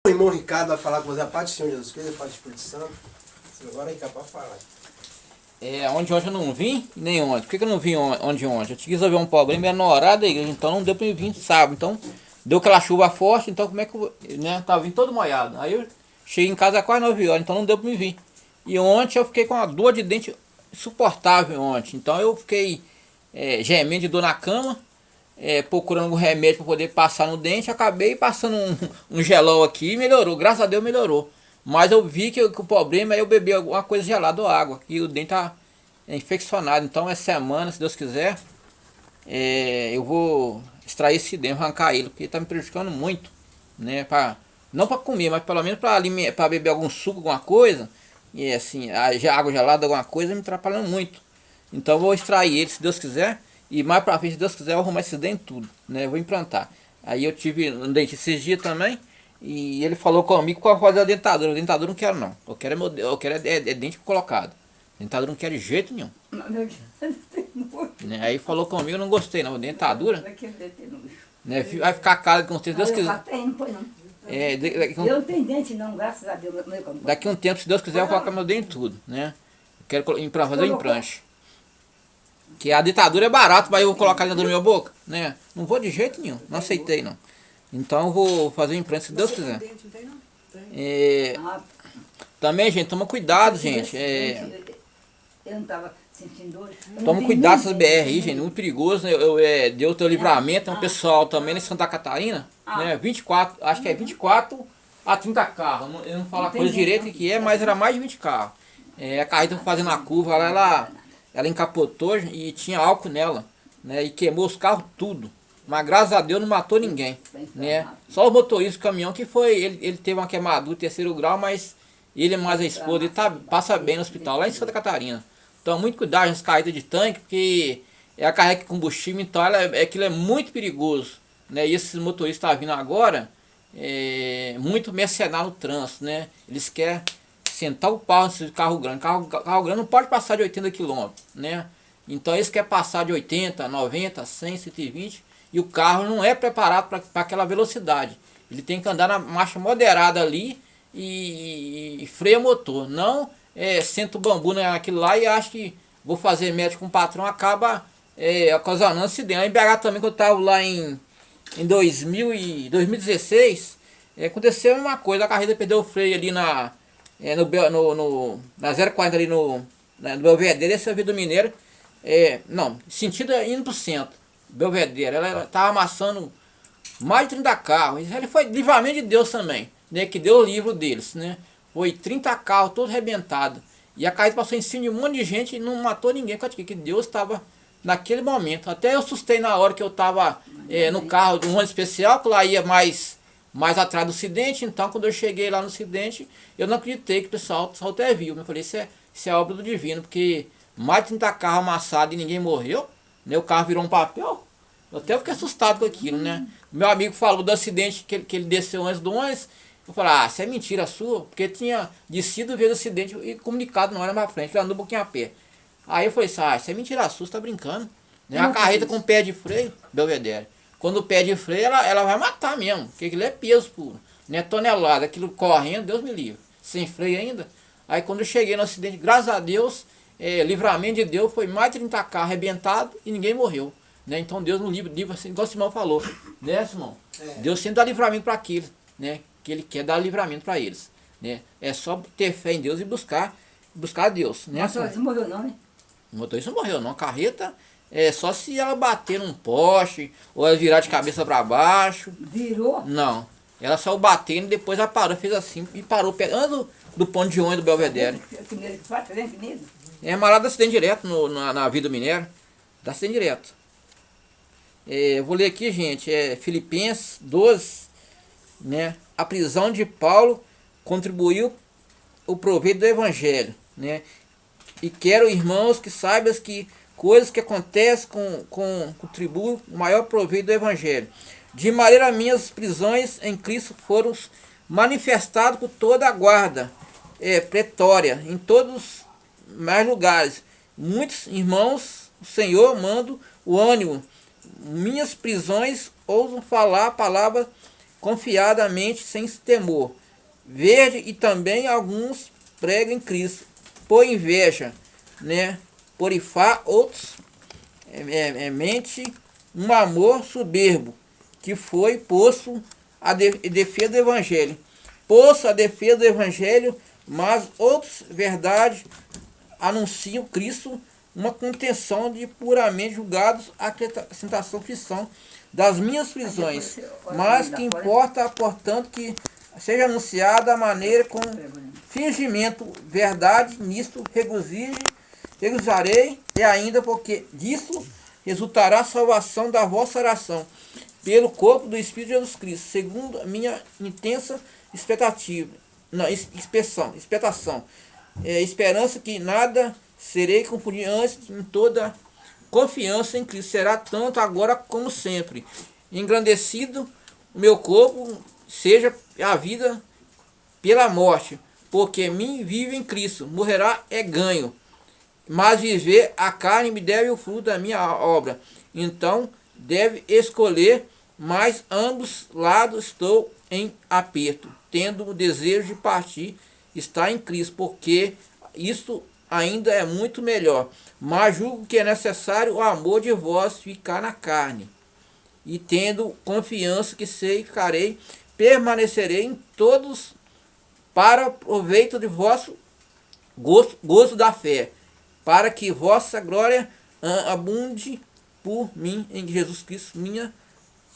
O irmão Ricardo vai falar com você, a paz do Senhor Jesus Cristo, a paz do Espírito Santo. Agora Ricardo pode falar. Ontem eu não vim, nem ontem. Por que eu não vim ontem? Eu tinha que resolver um problema, era no horário da igreja, então não deu pra eu vir sábado. Então, deu aquela chuva forte, então como é que eu, né, tava vindo todo molhado. Aí eu cheguei em casa às quase 9 horas, então não deu pra me vir. E ontem eu fiquei com uma dor de dente insuportável ontem. Então eu fiquei gemendo de dor na cama, procurando um remédio para poder passar no dente. Acabei passando um gelol aqui e melhorou, graças a Deus melhorou. Mas eu vi que o problema é eu beber alguma coisa gelada ou água, e o dente tá infeccionado. Então essa semana, se Deus quiser, eu vou extrair esse dente, arrancar ele, porque tá me prejudicando muito, né? Não para comer, mas pelo menos para beber algum suco, alguma coisa. E assim, a água gelada, alguma coisa, me atrapalhando muito. Então eu vou extrair ele, se Deus quiser. E mais pra frente, se Deus quiser, eu vou arrumar esse dente tudo, né? Eu vou implantar. Aí eu tive um dente esses dias também. E ele falou comigo que eu vou fazer a dentadura. A dentadura não quero não. Eu quero dente colocado. Dentadura não quero de jeito nenhum. Né? Aí falou comigo, eu não gostei não. Dentadura. Né? Vai ficar caro com certeza, se Deus quiser. Eu não tenho dente não, graças a Deus. Daqui um tempo, se Deus quiser, eu vou colocar meu dente tudo, né? Eu quero fazer um implante. Que a dentadura é barato, mas eu vou colocar dentro da minha boca, né? Não vou de jeito nenhum, não aceitei não. Então eu vou fazer um implante, se Deus quiser. Também, gente, toma cuidado, gente. Eu não estava sentindo dor. Toma cuidado com essas BR aí, gente, muito perigoso, né? Deus teu livramento, tem um pessoal também em Santa Catarina, né? 24, acho que é 24 a 30 carros. Eu não falo a coisa direito que é, mas era mais de 20 carros. A carreta fazendo a curva lá, ela encapotou e tinha álcool nela, né? E queimou os carros tudo. Mas graças a Deus não matou ninguém, né? Só o motorista do caminhão que foi, ele teve uma queimadura terceiro grau, mas ele mais a esposa, ele passa bem no hospital, lá em Santa Catarina. Então muito cuidado nas carretas de tanque, porque é a carreta de combustível, então aquilo é muito perigoso, né? E esses motoristas estão vindo agora, muito mercenário no trânsito, né? Eles querem sentar o pau nesse carro grande. Carro grande não pode passar de 80 km, né? Então eles querem passar de 80, 90, 100, 120, e o carro não é preparado para aquela velocidade. Ele tem que andar na marcha moderada ali e freia o motor. Não senta o bambu naquilo lá e acha que vou fazer médico com o patrão, acaba ocasionando acidente. A BH também, quando eu estava lá em 2016, aconteceu a mesma coisa. A carreta perdeu o freio ali na 040 ali no Belvedere, essa Via do Mineiro, não, sentido indo pro centro, Belvedere, ela tava amassando mais de 30 carros, ele foi livramento de Deus também, né, que deu o livro deles, né, foi 30 carros, todos arrebentados, e a carreta passou em cima de um monte de gente e não matou ninguém, que Deus estava naquele momento. Até eu assustei na hora que eu estava no carro, um ônibus especial, que lá ia mais atrás do acidente. Então quando eu cheguei lá no acidente, eu não acreditei que o pessoal até viu. Eu falei, isso é obra do divino, porque mais de 30 carros amassados e ninguém morreu, né? O carro virou um papel. Eu até fiquei assustado com aquilo, né? Meu amigo falou do acidente que ele desceu antes do ônibus. Eu falei, isso é mentira sua, porque tinha descido, veio do acidente e comunicado na hora mais pra frente, ele andou um pouquinho a pé. Aí eu falei, isso é mentira sua, você tá brincando, né? A carreta com pé de freio, Belvedere. Quando o pé de freio, ela vai matar mesmo, porque aquilo é peso puro, né? Tonelada, aquilo correndo, Deus me livre, sem freio ainda. Aí quando eu cheguei no acidente, graças a Deus, livramento de Deus, foi mais de 30 carros arrebentados e ninguém morreu, né? Então Deus no livro assim, igual o Simão falou, né, Simão? Deus sempre dá livramento para aqueles, né? Que ele quer dar livramento para eles, né? É só ter fé em Deus e buscar a Deus, né? O motorista não morreu não, né? O motorista não morreu não, a carreta só se ela bater num poste ou ela virar de cabeça para baixo. Virou? Não, ela saiu batendo e depois ela parou, fez assim e parou pegando do ponto de ônibus do Belvedere. Mas lá dá acidente direto na Via do Mineiro, dá acidente direto. Eu vou ler aqui, gente, Filipenses 12, né? A prisão de Paulo contribuiu o proveito do evangelho, né? E quero, irmãos, que saibas que coisas que acontecem contribuem o maior proveito do evangelho. De maneira minhas prisões em Cristo foram manifestadas por toda a guarda pretória, em todos os mais lugares. Muitos irmãos, o Senhor manda o ânimo. Minhas prisões ousam falar a palavra confiadamente sem temor. Vede, e também alguns pregam em Cristo, por inveja, né? Porifá, outros mente um amor soberbo, que foi posto a defesa do Evangelho. Posto a defesa do Evangelho, mas outros, verdade, anunciam Cristo uma contenção de puramente julgados a acrescentação cristã das minhas prisões. Mas que importa, portanto, que seja anunciada a maneira com fingimento, verdade, nisto regozijarei, e ainda porque disso resultará a salvação da vossa oração, pelo corpo do Espírito de Jesus Cristo, segundo a minha intensa expectativa, não, expectação, esperança que nada serei confundido antes, em toda confiança em Cristo, será tanto agora como sempre, engrandecido o meu corpo, seja a vida pela morte, porque mim vive em Cristo, morrerá é ganho, mas viver a carne me deve o fruto da minha obra, então deve escolher, mas ambos lados estou em aperto, tendo o desejo de partir, está em Cristo, porque isto ainda é muito melhor, mas julgo que é necessário o amor de vós ficar na carne, e tendo confiança que sei, ficarei, permanecerei em todos para proveito de vosso gozo da fé, para que vossa glória abunde por mim em Jesus Cristo, minha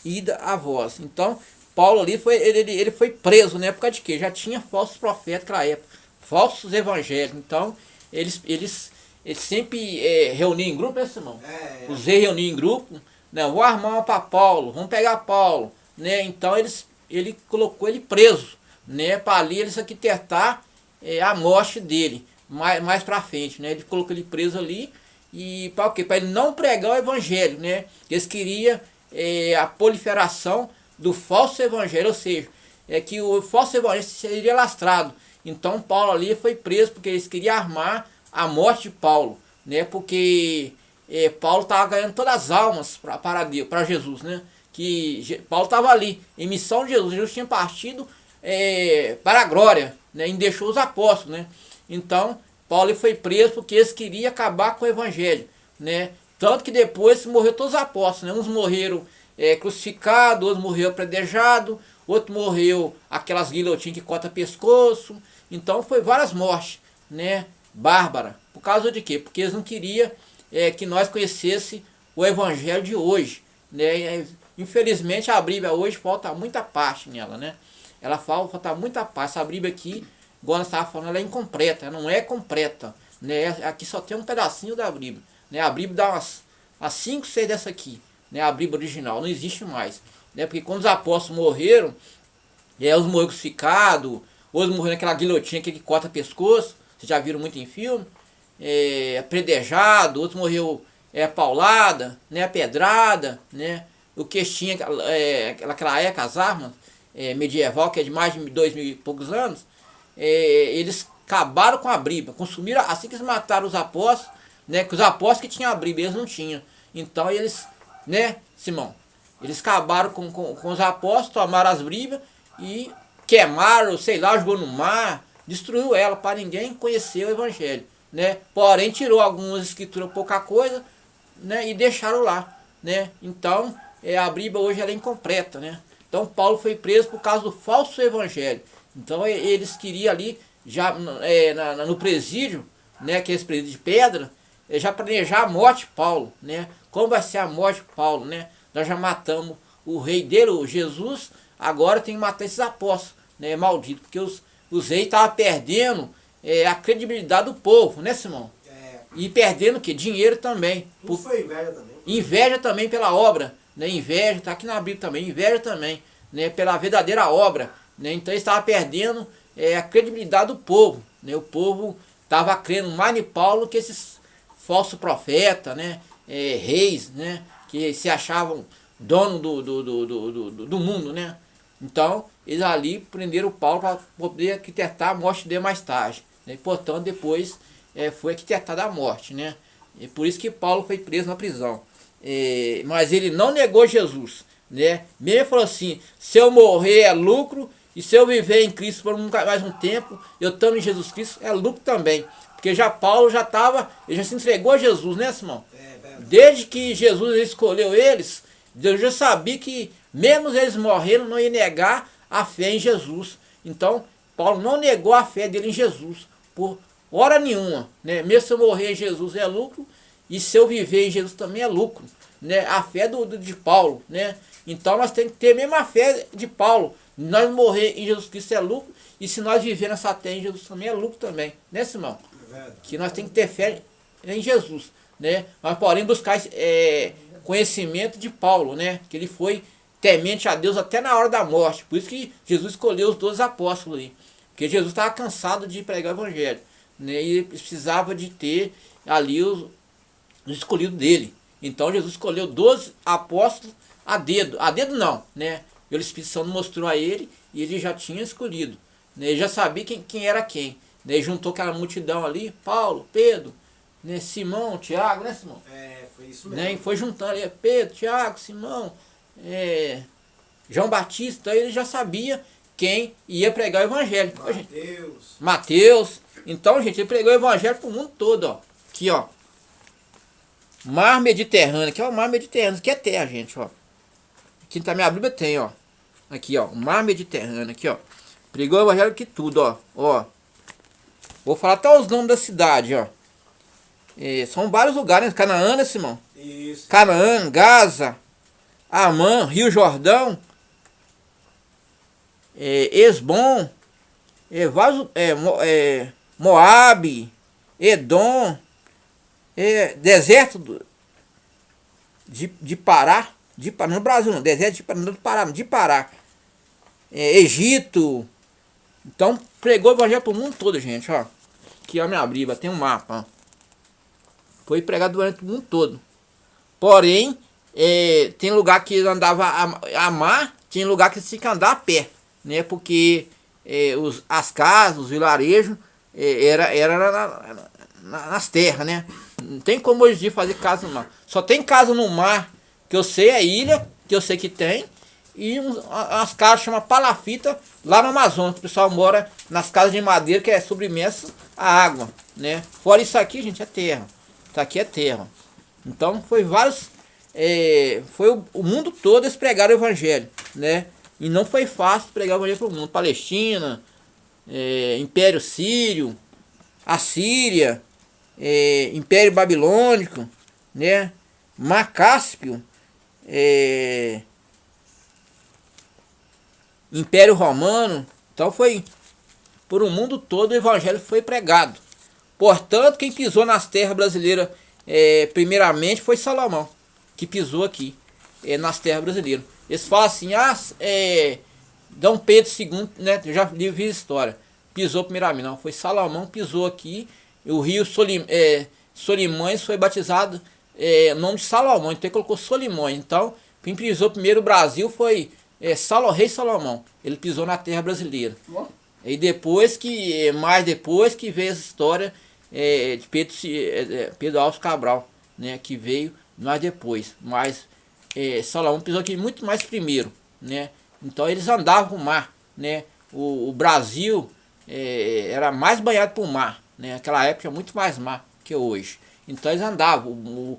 ida a vós. Então, Paulo ali ele foi preso na época de quê? Já tinha falsos profetas naquela época, falsos evangélicos. Então, eles sempre reuniam em grupo, né, Simão? Os reis reuniam em grupo, né? Vou armar uma para Paulo, vamos pegar Paulo, né? Então, ele colocou ele preso, né? Para ali eles arquitetar a morte dele, mais para frente, né? Ele colocou ele preso ali, e para o quê? Para ele não pregar o evangelho, né? Eles queriam a proliferação do falso evangelho, ou seja, que o falso evangelho seria lastrado. Então Paulo ali foi preso porque eles queriam armar a morte de Paulo, né? Porque Paulo estava ganhando todas as almas para Jesus, né? Que Paulo estava ali em missão de Jesus. Jesus tinha partido para a glória, né? E deixou os apóstolos, né? Então Paulo foi preso porque eles queriam acabar com o evangelho, né? Tanto que depois morreu todos os apóstolos, né? Uns morreram crucificados, outros morreram apedrejados, outro morreu aquelas guilhotinas que corta pescoço. Então foi várias mortes, né? Bárbara. Por causa de quê? Porque eles não queriam que nós conhecesse o evangelho de hoje, né? Infelizmente a Bíblia hoje falta muita parte nela, né? Ela falta muita parte. Essa Bíblia aqui, igual nós estávamos falando, ela é incompleta, ela não é completa, né? Aqui só tem um pedacinho da Bíblia, né? A Bíblia dá umas 5, 6 dessa aqui, né? A Bíblia original não existe mais, né? Porque quando os apóstolos morreram, uns morreram crucificados, outros morreram naquela guilhotina que corta pescoço, vocês já viram muito em filme, apedrejado, outros morreu paulada, né? Pedrada, né? O que tinha aquela época, as armas medieval, que é de mais de 2000 e poucos anos, eles acabaram com a Bíblia, consumiram, assim que eles mataram os apóstolos, né, que os apóstolos que tinham a Bíblia, eles não tinham. Então eles, né, Simão, eles acabaram com os apóstolos, tomaram as Bíblias e queimaram, sei lá, jogou no mar, destruiu ela para ninguém conhecer o evangelho, né? Porém tirou algumas escrituras, pouca coisa, né, e deixaram lá, né? Então a Bíblia hoje ela é incompleta, né? Então Paulo foi preso por causa do falso evangelho. Então eles queriam ali, já no presídio, né, aqueles presídios de pedra, já planejar a morte de Paulo, né? Como vai ser a morte de Paulo, né? Nós já matamos o rei dele, o Jesus, agora tem que matar esses apóstolos, né? Maldito, porque os reis estavam perdendo a credibilidade do povo, né, Simão? E perdendo o quê? Dinheiro também. Tudo foi inveja também. Inveja também pela obra, né? Inveja, está aqui na Bíblia também, inveja também, né? Pela verdadeira obra, né? Então eles estavam perdendo a credibilidade do povo, né? O povo estava crendo mais em Paulo que esses falsos profetas, né? Reis, né? Que se achavam dono do mundo, né? Então eles ali prenderam Paulo para poder arquitetar a morte dele mais tarde, né? E, portanto depois foi arquitetada a morte, né? E por isso que Paulo foi preso na prisão. Mas ele não negou Jesus, né? Mesmo ele falou assim, se eu morrer é lucro, e se eu viver em Cristo por mais um tempo, eu estando em Jesus Cristo, é lucro também. Porque já Paulo ele já se entregou a Jesus, né, Simão? Desde que Jesus escolheu eles, Deus já sabia que mesmo eles morrendo, não ia negar a fé em Jesus. Então, Paulo não negou a fé dele em Jesus, por hora nenhuma, né? Mesmo se eu morrer em Jesus é lucro, e se eu viver em Jesus também é lucro, né? A fé de Paulo, né? Então nós temos que ter a mesma fé de Paulo. Nós morrer em Jesus Cristo é lucro, e se nós viver nessa terra em Jesus também é lucro também, né, Simão? Que nós temos que ter fé em Jesus, né? Nós podemos buscar conhecimento de Paulo, né? Que ele foi temente a Deus até na hora da morte. Por isso que Jesus escolheu os 12 apóstolos aí. Porque Jesus estava cansado de pregar o evangelho, né? E ele precisava de ter ali os escolhidos dele. Então Jesus escolheu 12 apóstolos a dedo. A dedo não, né? O Espírito Santo mostrou a ele e ele já tinha escolhido, né? Ele já sabia quem era quem. Né? Ele juntou aquela multidão ali, Paulo, Pedro, né? Simão, Tiago, né, Simão? Foi isso mesmo. Né? E foi juntando ali, Pedro, Tiago, Simão, João Batista. Ele já sabia quem ia pregar o evangelho. Mateus. Então, gente, ele pregou o evangelho para o mundo todo, ó. Aqui, ó. Mar Mediterrâneo, aqui é o Mar Mediterrâneo, que é terra, gente, ó. Aqui na minha Bíblia tem, ó. Aqui, ó, o Mar Mediterrâneo, aqui, ó. Pregou o evangelho aqui tudo, ó. Ó. Vou falar até os nomes da cidade, ó. São vários lugares, né? Canaã, né, Simão? Isso. Canaã, Gaza, Amã, Rio Jordão, Esbom, Moabe, Edom, deserto de Pará, no Brasil não, deserto de Pará, Egito. Então pregou o evangelho para o mundo todo, gente, ó. Aqui a minha Bíblia tem um mapa, ó. Foi pregado durante o mundo todo. Porém, tem lugar que andava a mar, tem lugar que se tinha que andar a pé, né? Porque as casas, os vilarejos, era nas terras, né? Não tem como hoje em dia fazer casa no mar. Só tem casa no mar, que eu sei, é ilha, que eu sei que tem, e as casas chamam palafita, lá no Amazonas. O pessoal mora nas casas de madeira, que é submerso a água, né? Fora isso aqui, gente, é terra. Isso aqui é terra. Então foi o mundo todo eles pregaram o evangelho, né? E não foi fácil pregar o evangelho para o mundo. Palestina, Império Sírio, Assíria, Império Babilônico, né? Mar Cáspio, Império Romano. Então foi por o mundo todo o evangelho foi pregado. Portanto, quem pisou nas terras brasileiras primeiramente foi Salomão, que pisou aqui nas terras brasileiras. Eles falam assim, Dom Pedro II, né, eu já vi a história, pisou primeiramente. Não, foi Salomão que pisou aqui. O rio Solimões foi batizado nome de Salomão, então ele colocou Solimões. Então quem pisou primeiro o Brasil foi rei Salomão. Ele pisou na terra brasileira. E mais depois que veio essa história de Pedro Alves Cabral, né, que veio mais depois. Mas Salomão pisou aqui muito mais primeiro, né? Então eles andavam no mar, né? O Brasil era mais banhado por mar, né? Naquela época tinha muito mais mar que hoje. Então eles andavam,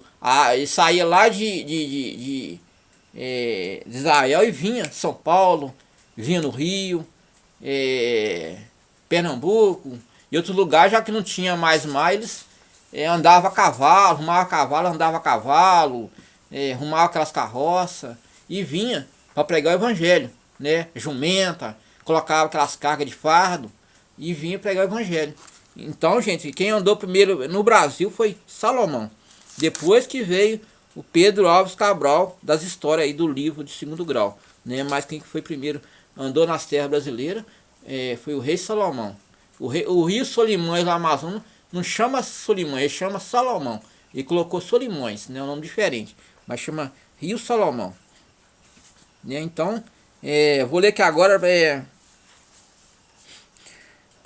eles saíam lá de Israel e vinha São Paulo, vinha no Rio, Pernambuco e outros lugares, já que não tinha mais mar, eles andavam a cavalo, arrumava cavalo, andava a cavalo, arrumava aquelas carroças e vinha para pregar o evangelho, né? Jumenta, colocava aquelas cargas de fardo e vinha pregar o evangelho. Então, gente, quem andou primeiro no Brasil foi Salomão. Depois que veio o Pedro Alves Cabral, das histórias aí do livro de 2º grau, né? Mas quem foi primeiro andou nas terras brasileiras foi o rei Salomão. O rio Solimões no Amazonas não chama Solimões, ele chama Salomão. Ele colocou Solimões, né? Um nome diferente, mas chama Rio Salomão. Né? Então, vou ler aqui agora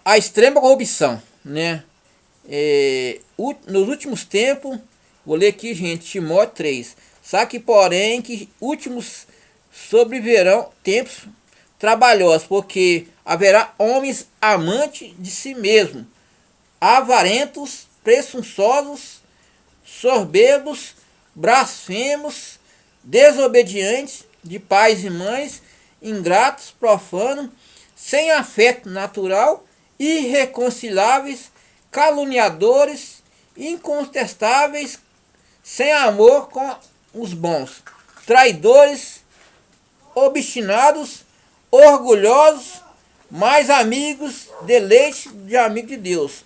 a extrema corrupção, né? Nos últimos tempos, vou ler aqui, gente, Timóteo 3. Sabe que, porém, que últimos sobrevirão tempos trabalhosos, porque haverá homens amantes de si mesmos, avarentos, presunçosos, soberbos, blasfemos, desobedientes, de pais e mães, ingratos, profanos, sem afeto natural, irreconciliáveis, caluniadores, incontestáveis, sem amor com os bons, traidores, obstinados, orgulhosos, mais amigos de leite de amigo de Deus,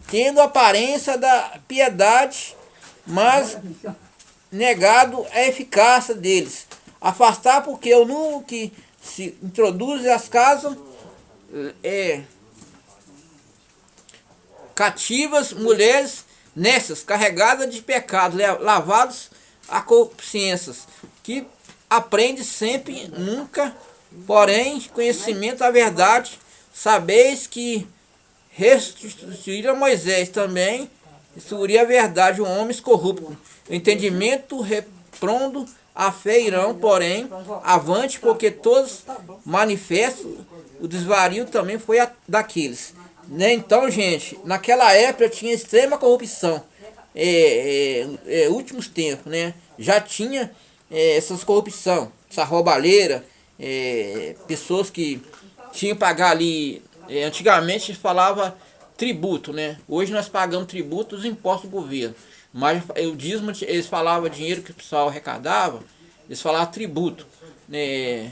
tendo aparência da piedade, mas negado a eficácia deles. Afastar, porque o número que se introduz às casas cativas, mulheres nessas, carregadas de pecados, lavados a consciências, que aprende sempre, nunca, porém, conhecimento da verdade, sabeis que restituíram a Moisés também, restituiria a verdade, homens corruptos, o entendimento reprondo, a fé irão, porém, avante, porque todos manifestam, o desvario também foi daqueles. Né? Então, gente, naquela época tinha extrema corrupção, últimos tempos, né? Já tinha essas corrupção, essa roubalheira, pessoas que tinham que pagar ali, antigamente falava tributo, né? Hoje nós pagamos tributo dos impostos do governo, mas o dízimo, eles falavam dinheiro que o pessoal arrecadava, eles falavam tributo, né?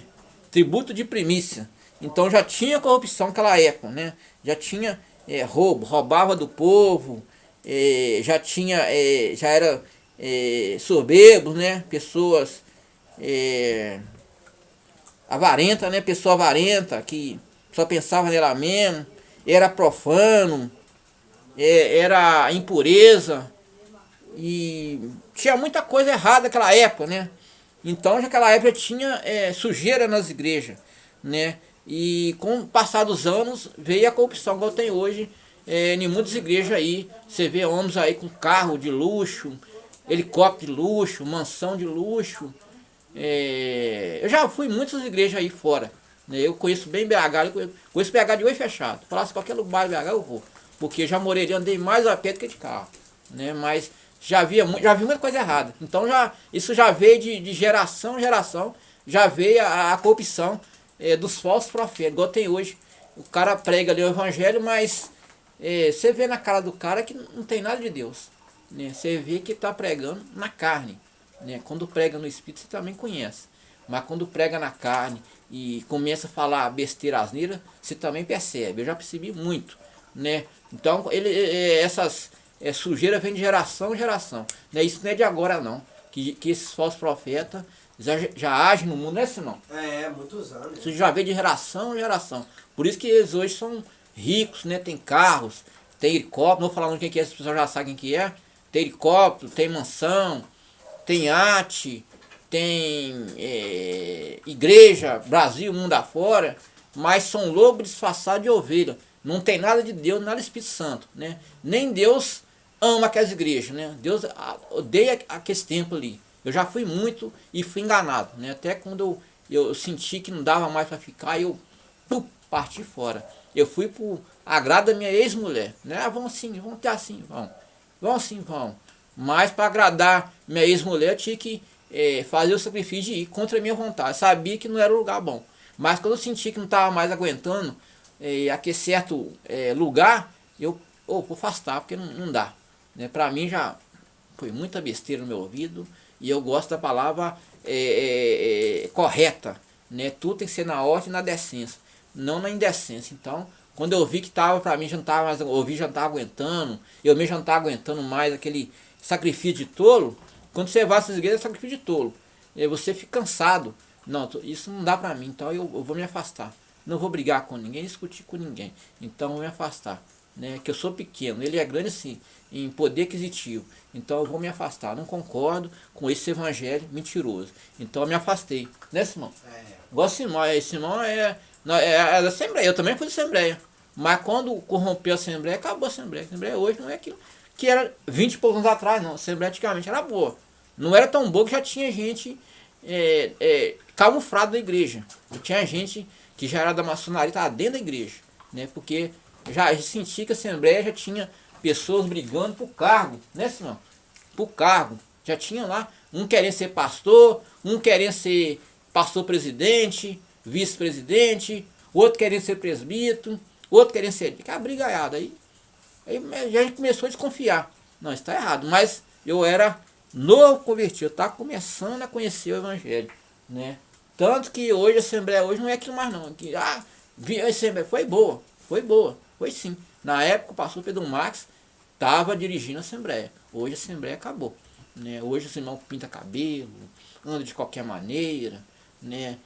Tributo de primícia. Então já tinha corrupção naquela época, né? Já tinha roubo, roubava do povo, já tinha, já era soberbos, né? Pessoas avarenta, né? Pessoa avarenta que só pensava nela mesmo, era profano, era impureza, e tinha muita coisa errada naquela época, né? Então naquela época tinha sujeira nas igrejas, né? E com o passar dos anos veio a corrupção que tem hoje em muitas igrejas aí. Você vê homens aí com carro de luxo, helicóptero de luxo, mansão de luxo. Eu já fui em muitas igrejas aí fora, né? Eu conheço bem BH, conheço BH de olho fechado. Falasse qualquer lugar de BH eu vou, porque eu já morei, andei mais a pé do que de carro, né? Mas já vi muita coisa errada. Então isso já veio de geração em geração, já veio a corrupção dos falsos profetas, igual tem hoje. O cara prega ali o evangelho, mas você vê na cara do cara que não tem nada de Deus, né? Você vê que está pregando na carne, né? Quando prega no Espírito você também conhece, mas quando prega na carne e começa a falar besteira, asneira, você também percebe. Eu já percebi muito, né? Então essas sujeiras vêm de geração em geração, né? Isso não é de agora não, que esses falsos profetas já agem no mundo, não é assim não? Muitos anos. Isso já vem de geração em geração. Por isso que eles hoje são ricos, né? Tem carros, tem helicóptero, não vou falar quem que é, as pessoas já sabem quem que é. Tem helicóptero, tem mansão, tem iate, tem igreja, Brasil, mundo afora, mas são lobos disfarçados de ovelha. Não tem nada de Deus, nada do Espírito Santo, né? Nem Deus ama aquelas igrejas, né? Deus odeia aqueles templos ali. Eu já fui muito e fui enganado, né? Até quando eu senti que não dava mais para ficar, eu parti fora. Eu fui por agrado da minha ex-mulher, né? Vamos sim, vamos ter assim, vamos. Vamos sim, vamos. Mas para agradar minha ex-mulher, eu tinha que fazer o sacrifício de ir contra a minha vontade. Eu sabia que não era um lugar bom. Mas quando eu senti que não estava mais aguentando aquele certo lugar, eu vou afastar, porque não dá. Né? Para mim já foi muita besteira no meu ouvido. E eu gosto da palavra correta, né? Tudo tem que ser na ordem e na decência, não na indecência. Então, quando eu vi que estava, para mim já não estava mais, já não estava aguentando, eu mesmo já não estava aguentando mais aquele sacrifício de tolo. Quando você vai a essas igrejas, é sacrifício de tolo. E você fica cansado. Não, isso não dá para mim, então eu vou me afastar. Não vou brigar com ninguém, discutir com ninguém. Então eu vou me afastar. Né? Que eu sou pequeno, ele é grande sim, em poder aquisitivo. Então eu vou me afastar. Não concordo com esse evangelho mentiroso. Então eu me afastei. Né, Simão? Igual Simão. Simão é da Assembleia. Eu também fui da Assembleia. Mas quando corrompeu a Assembleia, acabou a Assembleia. A Assembleia hoje não é aquilo que era 20 e poucos anos atrás, não. A Assembleia antigamente era boa. Não era tão boa que já tinha gente camuflado da igreja. E tinha gente que já era da maçonaria, estava dentro da igreja, né? Porque já sentia que a Assembleia já tinha pessoas brigando por cargo, né, senhor? Por cargo. Já tinha lá um querendo ser pastor, um querendo ser pastor-presidente, vice-presidente, outro querendo ser presbítero, outro querendo ser... Aquela brigaiada. Aí a gente começou a desconfiar. Não, isso está errado. Mas eu era novo convertido, eu estava começando a conhecer o Evangelho, né? Tanto que hoje a Assembleia hoje não é aquilo mais não. Que, a Assembleia foi boa, foi sim. Na época o pastor Pedro Marques estava dirigindo a Assembleia. Hoje a Assembleia acabou, né? Hoje os irmãos pinta cabelo, anda de qualquer maneira, né?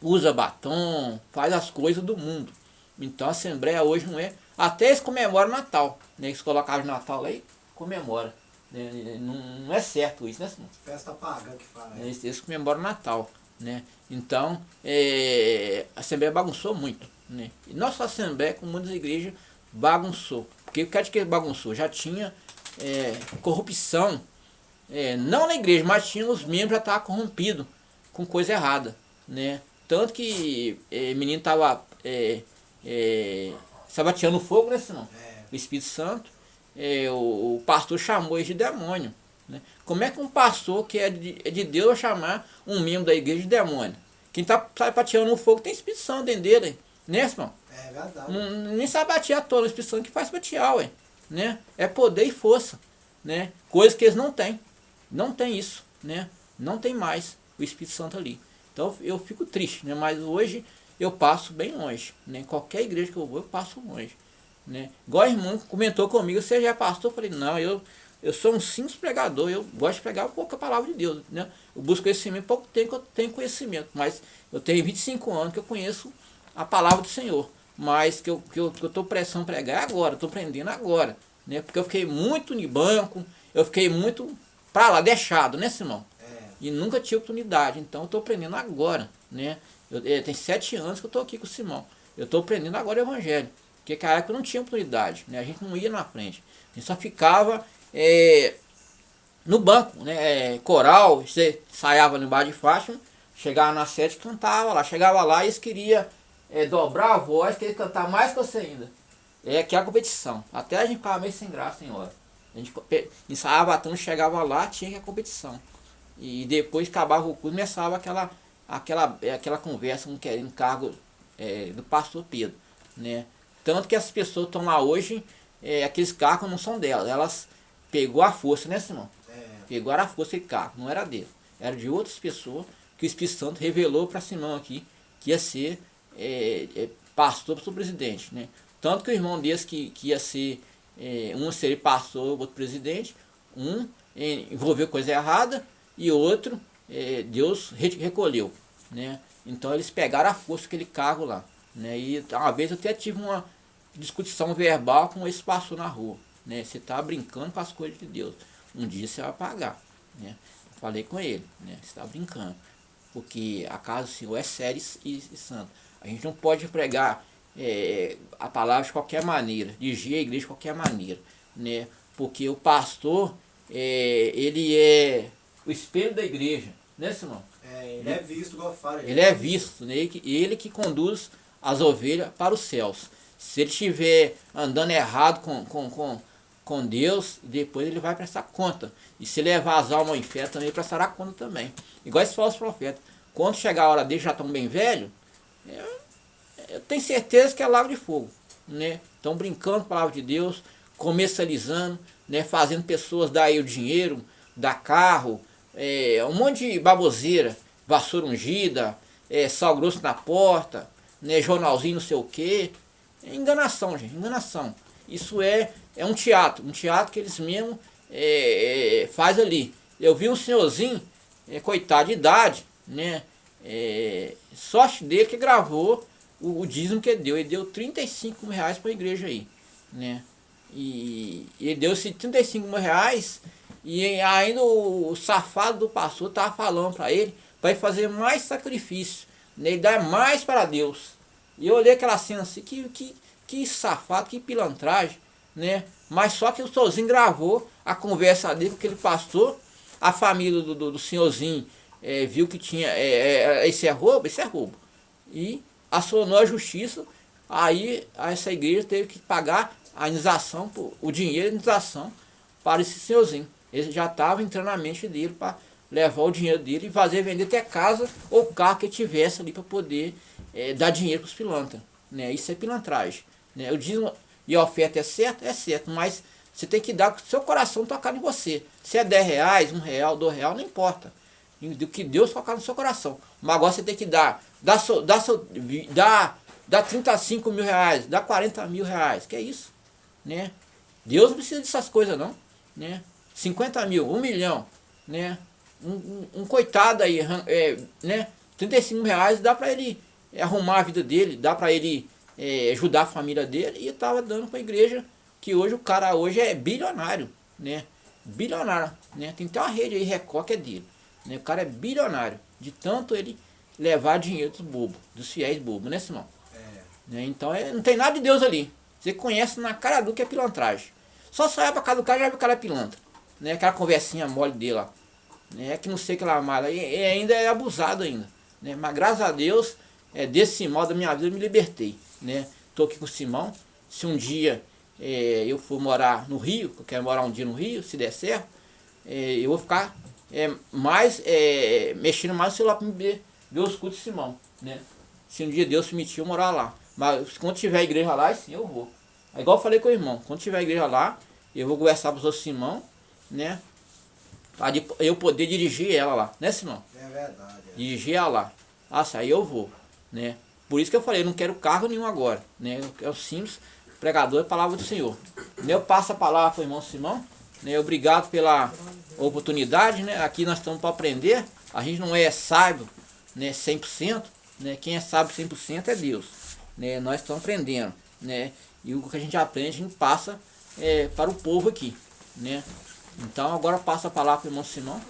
Usa batom, faz as coisas do mundo. Então a Assembleia hoje não é... Até eles comemoram Natal, né? Eles colocaram o Natal aí, comemora. Né? Não é certo isso, né? Festa pagã que fala. Eles comemoram Natal, né? Então, a Assembleia bagunçou muito, né? E nossa Assembleia, como muitas igrejas, bagunçou. Porque o que bagunçou? Já tinha corrupção, não na igreja, mas tinha os membros já estavam corrompidos com coisa errada, né? Tanto que o menino estava sabateando fogo, né, senão? O Espírito Santo, o pastor chamou ele de demônio. Né? Como é que um pastor que é de Deus vai chamar um membro da igreja de demônio? Quem está sabateando no fogo tem Espírito Santo dentro dele, né, irmão? É verdade. Nem sabatear todo, o Espírito Santo que faz sabatear, ué, né? É poder e força, né? Coisas que eles não têm. Não tem isso, né? Não tem mais o Espírito Santo ali. Então eu fico triste, né? Mas hoje eu passo bem longe, né? Em qualquer igreja que eu vou, eu passo longe, né? Igual a irmã comentou comigo, você já é pastor? Eu falei, não, eu sou um simples pregador, eu gosto de pregar um pouco a palavra de Deus, né? Eu busco conhecimento, pouco tempo que eu tenho conhecimento, mas eu tenho 25 anos que eu conheço a palavra do Senhor, mas que eu estou pressão pregar agora, estou aprendendo agora, né? Porque eu fiquei muito no banco, eu fiquei muito para lá, deixado, né, Simão? E nunca tive oportunidade, então eu estou aprendendo agora, né? Tem 7 anos que eu estou aqui com o Simão, eu estou aprendendo agora o Evangelho, porque naquela época eu não tinha oportunidade, né? A gente não ia na frente, a gente só ficava no banco, né? Coral, você ensaiava no bar de Fátima, chegava na sede, cantava lá, chegava lá e eles queriam dobrar a voz, queriam cantar mais que você ainda. Que é a competição, até a gente ficava meio sem graça, senhora. A gente ensaiava tanto, chegava lá, tinha que a competição. E depois acabava o curso, começava aquela conversa com querendo cargo do pastor Pedro, né? Tanto que as pessoas estão lá hoje, aqueles cargos não são delas, elas pegou a força, né, Simão? Pegaram a força de cargo, não era dele, era de outras pessoas que o Espírito Santo revelou para Simão aqui, que ia ser pastor para o presidente, né? Tanto que o irmão desse que ia ser, um seria pastor, outro presidente, um envolveu coisa errada, e outro, Deus recolheu, né? Então eles pegaram a força daquele cargo lá, né? E uma vez eu até tive uma discussão verbal com esse pastor na rua, né? Você está brincando com as coisas de Deus, um dia você vai pagar, né? Eu falei com ele, né? Você está brincando, porque a casa do Senhor é séria e santa. A gente não pode pregar a palavra de qualquer maneira, dirigir a igreja de qualquer maneira, né? Porque o pastor, ele é o espelho da igreja, né, Simão? Ele é visto, igual eu falo. Ele é visto, né? Ele que conduz as ovelhas para os céus. Se ele estiver andando errado com Deus, depois ele vai prestar conta. E se levar as almas ao inferno também, ele prestará conta também. Igual esse falso profeta. Quando chegar a hora dele, já estão bem velhos, eu tenho certeza que é lago de fogo, né? Estão brincando com a palavra de Deus, comercializando, né? Fazendo pessoas dar aí o dinheiro, dar carro, um monte de baboseira, vassoura ungida, sal grosso na porta, né? Jornalzinho não sei o que. Enganação, gente, enganação. Isso é um teatro que eles mesmos faz ali. Eu vi um senhorzinho, coitado de idade, né? Sorte dele que gravou o dízimo que ele deu. Ele deu 35 mil reais para a igreja aí, né? E ele deu esses 35 mil reais e ainda o safado do pastor estava falando para ele fazer mais sacrifício, né? E dar mais para Deus. E eu olhei aquela cena assim, que safado, que pilantragem, né? Mas só que o senhorzinho gravou a conversa dele com aquele pastor, a família do senhorzinho viu que tinha, isso é roubo, e acionou a justiça. Aí essa igreja teve que pagar a indenização, o dinheiro de indenização para esse senhorzinho. Ele já estava entrando na mente dele para levar o dinheiro dele e fazer vender até casa ou carro que ele tivesse ali para poder dar dinheiro para os pilantras. Né? Isso é pilantragem. Né? O dízimo e a oferta é certo, mas você tem que dar com o seu coração tocado em você. Se é 10 reais, 1 real, 2 reais, não importa. Do que Deus tocar no seu coração. Mas agora você tem que dá 35 mil reais, dá 40 mil reais. Que é isso? Né? Deus não precisa dessas coisas não. Né? 50 mil, 1 milhão. Né? Um coitado aí, né? 35 mil reais dá para ele arrumar a vida dele, dá para ele ajudar a família dele, e estava dando para a igreja, que hoje o cara hoje é bilionário, né? Bilionário, né? Tem que ter uma rede aí, Record, que é dele, né? O cara é bilionário, de tanto ele levar dinheiro dos bobos, dos fiéis bobos, né, Simão? Né? Então não tem nada de Deus ali. Você conhece na cara do que é pilantragem. Só sai pra casa do cara e já vê o cara é pilantra, né? Aquela conversinha mole dele lá, né? Que não sei o que lá mais, e ainda é abusado ainda, né? Mas graças a Deus, desse mal da minha vida eu me libertei, né? Tô aqui com o Simão. Se um dia eu for morar no Rio, eu quero morar um dia no Rio, se der certo, eu vou ficar mexendo mais no celular para me ver os cultos de Simão, né? Se um dia Deus permitir eu morar lá. Mas quando tiver igreja lá, sim, eu vou. É igual eu falei com o irmão, quando tiver igreja lá, eu vou conversar com o Simão, né? Para eu poder dirigir ela lá, né, Simão? É verdade. Dirigir ela lá. Aí eu vou, né? Por isso que eu falei, eu não quero carro nenhum agora, né? Eu quero simples, pregador da palavra do Senhor. Eu passo a palavra para o irmão Simão, né? Obrigado pela oportunidade, né? Aqui nós estamos para aprender. A gente não é sábio, né, 100%, né? Quem é sábio 100% é Deus, né? Nós estamos aprendendo, né? E o que a gente aprende, a gente passa para o povo aqui, né? Então agora passa a palavra para o irmão Simão,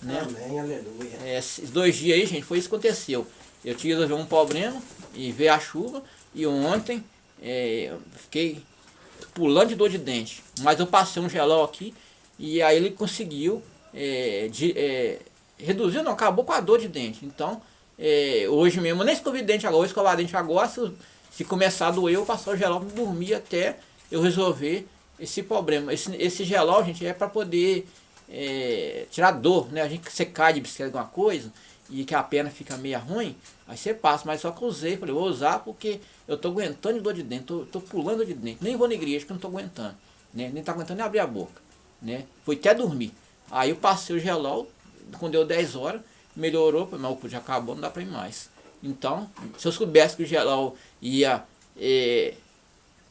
né? Amém, aleluia. Esses 2 dias aí, gente, foi isso que aconteceu. Eu tive que resolver um problema e veio a chuva, e ontem eu fiquei pulando de dor de dente. Mas eu passei um gelol aqui e aí ele conseguiu reduzir, não, acabou com a dor de dente. Então, hoje mesmo, eu nem escovei dente agora, vou escovar dente agora. Se começar a doer, eu vou passar o gelol para dormir até eu resolver esse problema. Esse gelol, gente, é para poder tirar dor, né? Você cai de bicicleta alguma coisa e que a perna fica meio ruim, aí você passa. Mas só que eu usei, falei, vou usar porque eu tô aguentando de dor de dente, tô pulando de dente, nem vou na igreja porque eu não tô aguentando, né? Nem tá aguentando nem abrir a boca, né? Foi até dormir. Aí eu passei o gelol, quando deu 10 horas, melhorou, mas o já acabou, não dá pra ir mais. Então, se eu soubesse que o gelol ia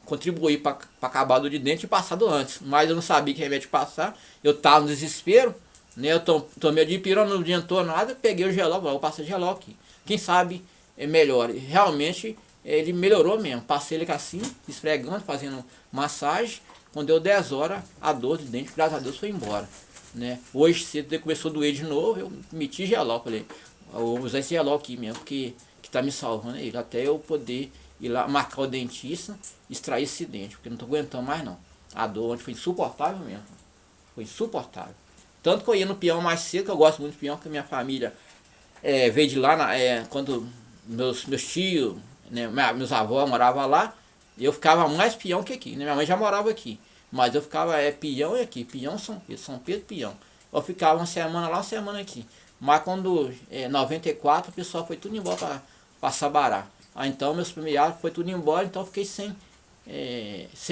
contribuir para acabar a dor de dente, passado antes, mas eu não sabia que remédio passar, eu tava no desespero, né? Eu tomei de pirona, não adiantou nada, peguei o gelol, vou passar gelol aqui, quem sabe melhora. Realmente ele melhorou mesmo, passei ele assim, esfregando, fazendo massagem. Quando deu 10 horas, a dor de dente, graças a Deus, foi embora, né? Hoje cedo começou a doer de novo, eu meti gelol, falei, eu vou usar esse gelol aqui mesmo, que tá me salvando ele, até eu poder ir lá marcar o dentista, extrair esse dente, porque não tô aguentando mais não. A dor ontem foi insuportável mesmo, foi insuportável. Tanto que eu ia no peão mais cedo, que eu gosto muito de peão, porque minha família veio de lá, quando meus tios, né, meus avós moravam lá, eu ficava mais peão que aqui, né? Minha mãe já morava aqui, mas eu ficava peão e aqui, peão São Pedro, peão. Eu ficava uma semana lá, uma semana aqui. Mas quando 94, o pessoal foi tudo embora para Sabará. Então meus familiares foi tudo embora, então eu fiquei sem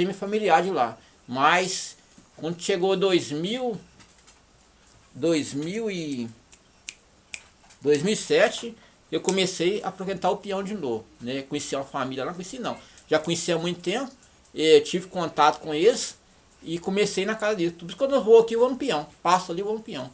meu familiar de lá. Mas quando chegou 2007, eu comecei a frequentar o peão de novo, né? Conheci uma família lá, conheci não, já conheci há muito tempo, tive contato com eles e comecei na casa deles. Por isso quando eu vou aqui, eu vou no peão, passo ali, eu vou no peão,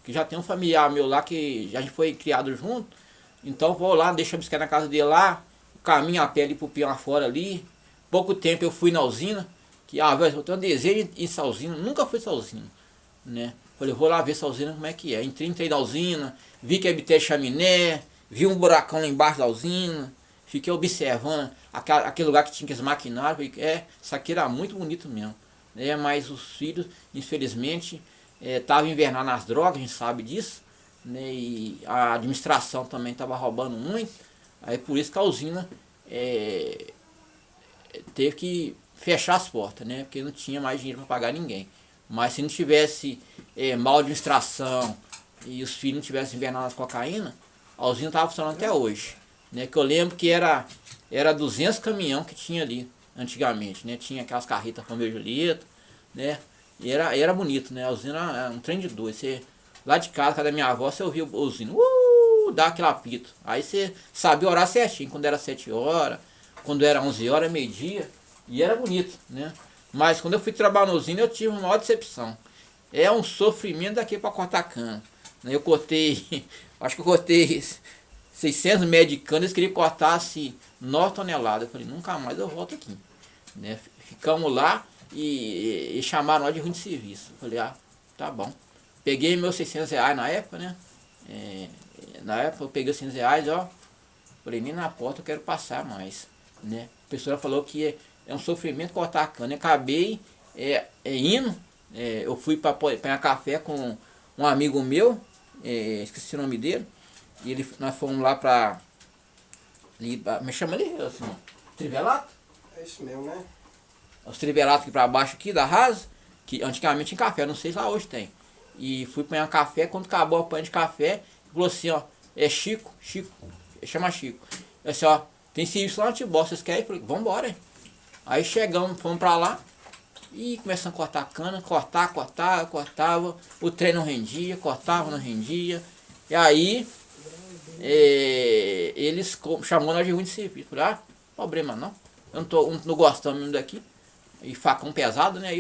que já tem um familiar meu lá que já foi criado junto, então eu vou lá, deixo a bicicleta na casa dele lá, caminho a pé ali pro peão afora ali. Pouco tempo eu fui na usina, que velho, eu tenho um desejo de ir essa usina, nunca fui essa usina, né? Falei, vou lá ver essa usina como é que é. Entrei na usina, vi que habitei chaminé, vi um buracão lá embaixo da usina, fiquei observando aquele lugar que tinha aqueles maquinários. Falei, isso aqui era muito bonito mesmo, né? Mas os filhos, infelizmente, estavam invernando nas drogas, a gente sabe disso, né, e a administração também estava roubando muito, aí por isso que a usina teve que fechar as portas, né, porque não tinha mais dinheiro para pagar ninguém. Mas se não tivesse mal administração e os filhos não tivessem invernado as cocaína, a usina estava funcionando até hoje, né, que eu lembro que era 200 caminhão que tinha ali antigamente, né, tinha aquelas carretas Romeu e Julieta, né, e era bonito, né, a usina era um trem de dois. Você, lá de casa da minha avó, você ouvia a usina, dá aquele apito, aí você sabia orar certinho, quando era 7 horas, quando era 11 horas, meio-dia, e era bonito, né. Mas quando eu fui trabalhar na usina, eu tive uma maior decepção. É um sofrimento daqui para cortar cana. Eu cortei, acho que eu cortei 600 metros de cana, eles queriam que cortasse 9 toneladas. Eu falei, nunca mais eu volto aqui, né. Ficamos lá e chamaram nós de ruim de serviço. Eu falei, tá bom. Peguei meus 600 reais na época, né. Na época eu peguei os 600 reais, falei, nem na porta eu quero passar mais, né. A pessoa falou que é um sofrimento cortar a cana. Eu acabei indo, eu fui para pegar café com um amigo meu, esqueci o nome dele, e nós fomos lá para, me chama ali, assim, Trivelato? É isso mesmo, né? Os Trivelatos aqui para baixo aqui, da Rasa, que antigamente tinha café, não sei se lá hoje tem. E fui pegar café, quando acabou a panha de café, falou assim, Chico, chama Chico. Eu disse, tem serviço lá no Tibó, vocês querem? Eu falei, vambora, hein? Aí chegamos, fomos pra lá e começamos a cortar a cana, cortava, o trem não rendia, cortava, não rendia. E aí eles chamou nós de ruim de serviço. Falei, problema não, eu não gostando mesmo daqui. E facão pesado, né?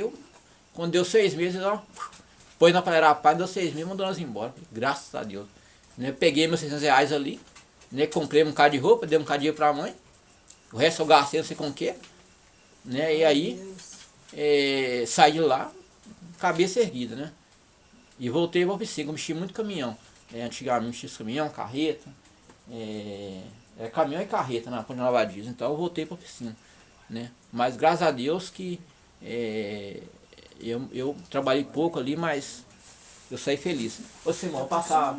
Quando deu 6 meses, pôs na panela paz, deu 6 meses, mandou nós embora. Graças a Deus. Né? Peguei meus 600 reais ali, né? Comprei um bocado de roupa, dei um bocado de dinheiro pra mãe. O resto eu gastei, não sei com o que. Né? E aí saí de lá, cabeça erguida, né? E voltei para a oficina, eu mexi muito caminhão. Antigamente mexi caminhão, carreta, caminhão e carreta na Ponte Nova Dias. Então eu voltei para a oficina, né? Mas graças a Deus que eu trabalhei pouco ali, mas eu saí feliz. Ô Simão, passar.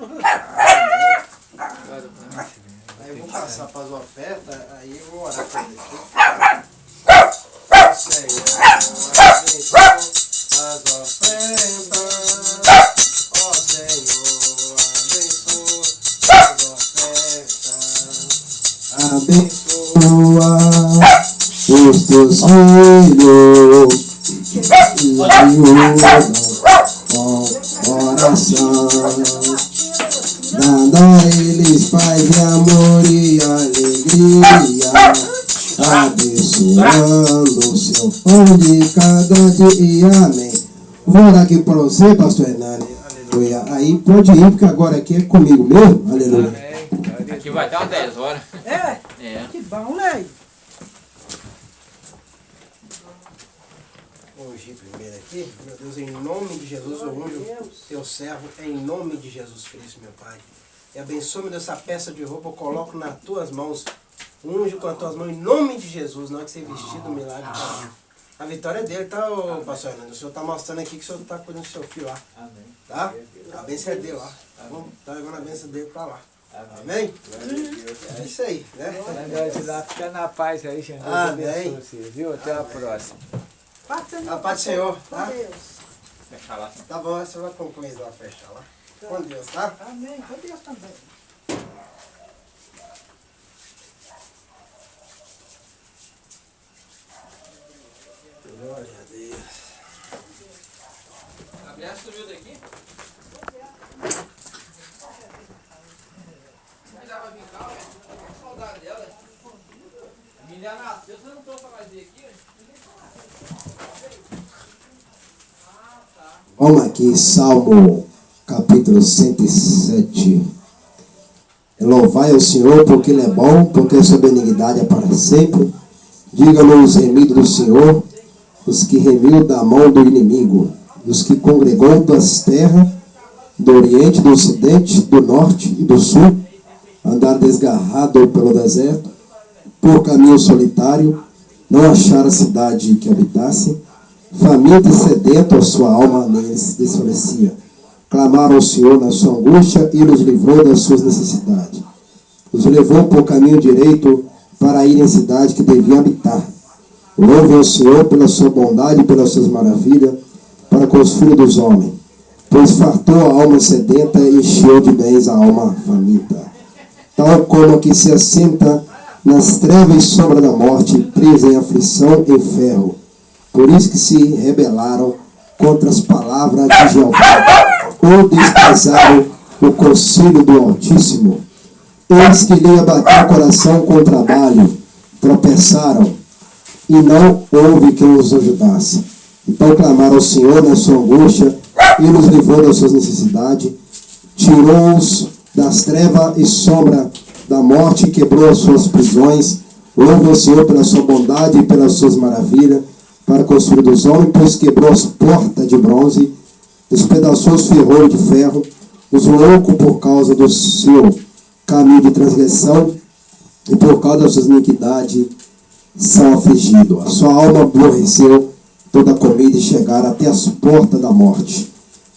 Aí eu vou passar para as ofertas, aí eu vou orar com ele aqui. Senhor, abençoa as ofertas. Ó Senhor, abençoa as ofertas. Abençoa os teus filhos. E com oração. Dando a eles paz e amor e alegria, abençoando o seu pão de cada dia. Amém. Vou orar aqui para você, pastor Hernani. Aleluia. Aí pode ir, porque agora aqui é comigo mesmo. Aleluia. Amém. Aqui vai dar umas 10 horas. Que bom, né? Vamos ungir primeiro aqui. Meu Deus, em nome de Jesus, eu unjo teu servo, em nome de Jesus Cristo, meu Pai. E abençoe-me dessa peça de roupa, eu coloco nas tuas mãos. Unjo com as tuas mãos, em nome de Jesus, na hora que você vestir do milagre. A vitória é dele, tá, pastor Hernando? O senhor está mostrando aqui que o senhor está cuidando do seu filho lá. Amém. Tá? A bênção é dele lá. Tá levando a bênção dele para lá. Amém? É isso aí, né? Fica na paz aí, gente. Amém. Viu? Até a próxima. A paz do Senhor, tá? Fechar lá. Tá bom, você vai concluir lá, fechar lá. Com Deus, tá? Amém. Com Deus também. Glória a Deus. Gabriel sumiu daqui? Mas ela vai vir cá, velho. Que saudade dela. Menina nasceu, você não trouxe pra fazer aqui, Vamos aqui, Salmo capítulo 107. Louvai ao Senhor porque Ele é bom, porque a sua benignidade é para sempre. Diga-nos os remidos do Senhor, os que remiu da mão do inimigo, os que congregou das terras, do oriente, do ocidente, do norte e do sul, andar desgarrado pelo deserto, por caminho solitário, não achar a cidade que habitasse, faminto e sedento a sua alma neles desfalecia. clamaram ao Senhor na sua angústia e nos livrou das suas necessidades. Os levou por caminho direito para ir em cidade que deviam habitar. Louve ao Senhor pela sua bondade e pelas suas maravilhas para com os filhos dos homens, pois fartou a alma sedenta e encheu de bens a alma faminta. Tal como a que se assenta nas trevas e sombra da morte, presa em aflição e ferro. Por isso que se rebelaram contra as palavras de Jeová, ou desprezaram o conselho do Altíssimo. Eles que lhe abateu o coração com o trabalho, tropeçaram, e não houve quem os ajudasse. Então clamaram ao Senhor na sua angústia, e nos livrou das suas necessidades, tirou-os das trevas e sombra da morte, quebrou as suas prisões. Louve ao Senhor pela sua bondade e pelas suas maravilhas, para com os filhos dos homens, pois quebrou as portas de bronze, despedaçou os ferrolhos de ferro, os loucos por causa do seu caminho de transgressão, e por causa das suas iniquidades são afligidos. A sua alma aborreceu toda a comida e chegaram até as portas da morte.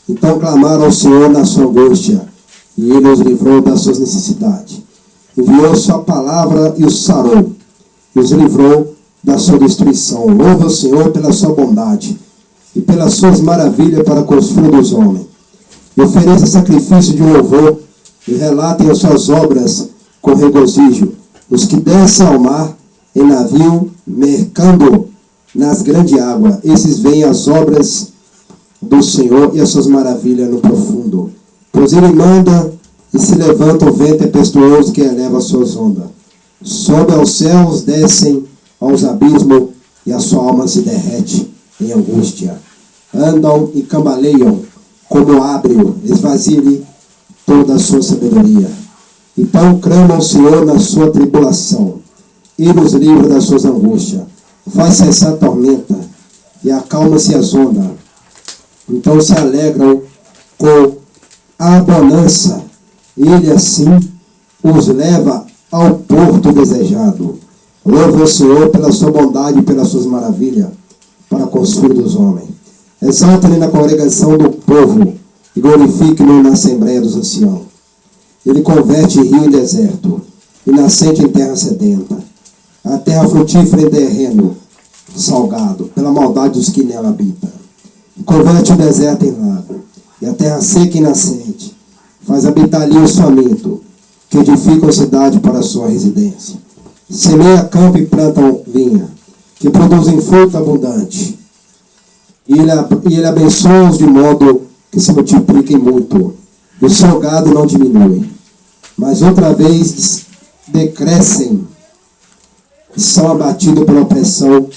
Então clamaram ao Senhor na sua angústia, e ele os livrou das suas necessidades. Enviou sua palavra e os sarou, e os livrou da sua destruição. Louve ao Senhor pela sua bondade e pelas suas maravilhas para com os filhos dos homens. E ofereça sacrifício de louvor e relatem as suas obras com regozijo. Os que descem ao mar em navio, mercando nas grandes águas, esses veem as obras do Senhor e as suas maravilhas no profundo. Pois ele manda e se levanta o vento tempestuoso que eleva as suas ondas. Sobe aos céus, descem aos abismos, e a sua alma se derrete em angústia. Andam e cambaleiam como ábreo, esvazia-lhe toda a sua sabedoria. Então clama ao Senhor na sua tribulação, e nos livra das suas angústias. Faz cessar a tormenta, e acalma-se as ondas. Então se alegram com a bonança, ele assim os leva ao porto desejado. Louve ao Senhor pela sua bondade e pelas suas maravilhas para com os filhos dos homens. Exalta-lhe na congregação do povo e glorifique-lhe na assembleia dos anciãos. Ele converte rio em deserto e nascente em terra sedenta. A terra frutífera em terreno salgado, pela maldade dos que nela habitam. Converte o deserto em lago e a terra seca em nascente. Faz habitar ali os famintos, que edificam cidade para a sua residência. Semeia campo e plantam vinha, que produzem fruto abundante. E ele abençoa-os de modo que se multipliquem muito. E o seu gado não diminui. Mas outra vez decrescem e são abatidos pela opressão,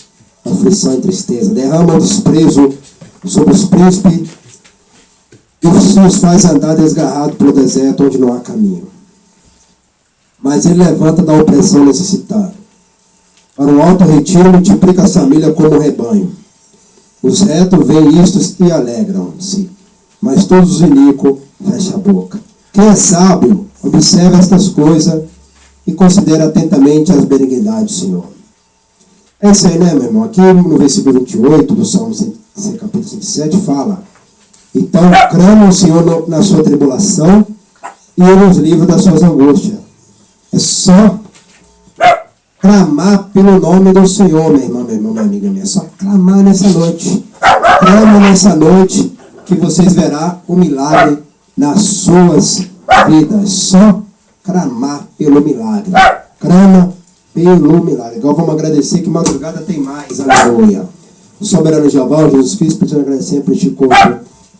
aflição e tristeza. Derramam desprezo sobre os príncipes e os faz andar desgarrado pelo deserto onde não há caminho. Mas ele levanta da opressão necessitada. Para um alto retiro, multiplica a família como rebanho. Os retos veem isto e alegram-se, mas todos os iníquos fecham a boca. Quem é sábio, observa estas coisas e considera atentamente as benignidades do Senhor. É isso aí, né, meu irmão? Aqui no versículo 28 do Salmo capítulo 107 fala: então clama o Senhor na sua tribulação e ele os livra das suas angústias. É só clamar pelo nome do Senhor, meu irmão, minha amiga minha. É só clamar nessa noite. Clama nessa noite que vocês verão o milagre nas suas vidas. Só clamar pelo milagre. Clama pelo milagre. Agora vamos agradecer que madrugada tem mais. Aleluia. O soberano Jeová, Jesus Cristo, precisamos agradecer por este culto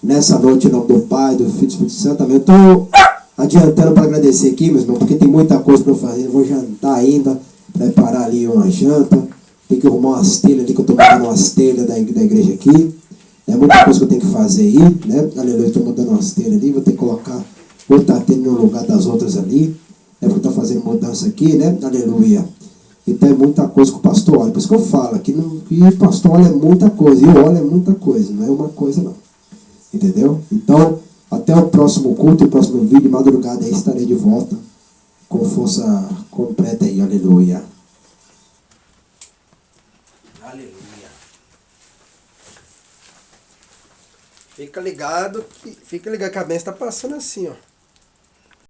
nessa noite, em nome do Pai, do Filho e do Espírito Santo. Também estou adiantando para agradecer aqui, meus irmãos, porque tem muita coisa para eu fazer. Eu vou jantar ainda, preparar ali uma janta. Tem que arrumar umas telhas ali, que eu estou mudando umas telhas da igreja aqui. É muita coisa que eu tenho que fazer aí, né? Aleluia, estou mudando umas telhas ali, vou ter que colocar outra telha no lugar das outras ali. É porque eu estou fazendo mudança aqui, né? Aleluia. Então é muita coisa que o pastor olha. Por isso que eu falo, que o pastor olha é muita coisa. E o óleo é muita coisa, não é uma coisa não. Entendeu? Então, até o próximo culto, o próximo vídeo, de madrugada aí estarei de volta com força completa aí. Aleluia. Aleluia. Fica ligado que a benção tá passando assim, ó.